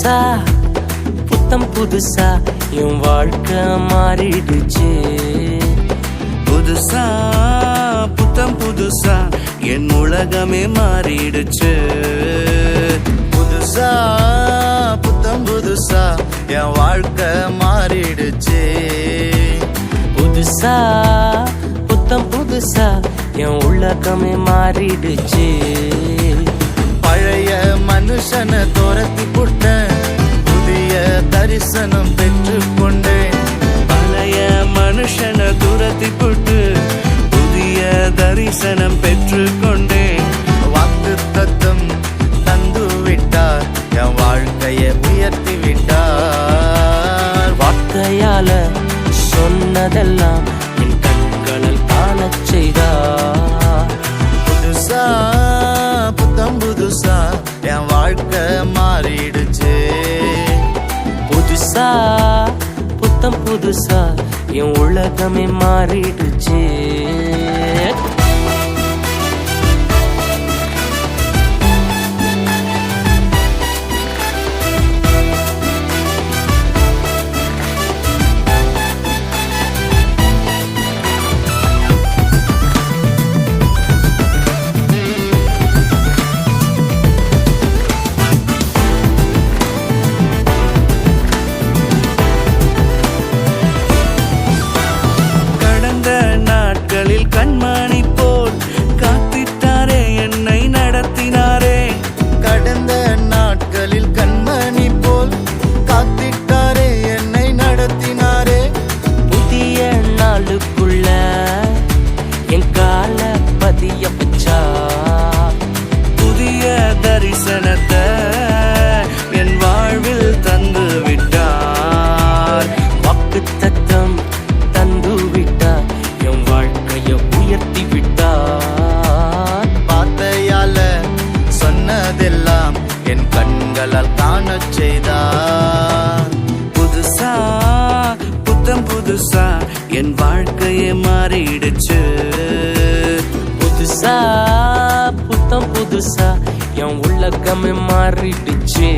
புதுசா புத்தம் புதுசா என் வாழ்க்கை மாறிடுச்சு. புதுசா புத்தம் புதுசா என் உலகமே மாறிடுச்சு. புதுசா புத்தம் புதுசா என் வாழ்க்கை மாறிடுச்சு. புதுசா புத்தம் புதுசா என் உலகமே மாறிடுச்சு. பழைய மனுஷனை துரத்தி புட்டேன், புதிய தரிசனம் பெற்றுக்கொண்டேன். பழைய மனுஷனை துரத்தி புட்டு புதிய தரிசனம் பெற்றுக்கொண்டேன். வாக்கு தத்தம் தந்து விட்டார், என் வாழ்க்கையை உயர்த்தி விட்டார். வார்த்தையால சொன்னதெல்லாம் என் கண்களில் காணச் செய்தார். புதுசா புத்தம் புதுசா என் வாழ்க்கை மாறிடுச்சு. புதுசா புத்தம் புதுசா என் உலகமே மாறிடுச்சு. கண்மணி போல் காத்திட்டாரே, என்னை நடத்தினாரே. கடந்த நாட்களில் கண்மணி போல் காத்திட்டாரே, என்னை நடத்தினாரே. புதிய நாளுக்குள்ள என் கால பதிய வச்சா. புதிய தரிசனத்தை என் வாழ்வில் தந்து விட்டார். வாக்கு தத்தம் தந்து விட்டார், என் வாழ்க்கையை உயர்த்தி விட்டார். வார்த்தையால சொன்னதெல்லாம் என் கண்களால் காணச் செய்தார். புதுசா புத்தம் புதுசா என் வாழ்க்கையே மாறிடுச்சு. புதுசா புத்தம் புதுசா என் உலகமே மாறிடுச்சு.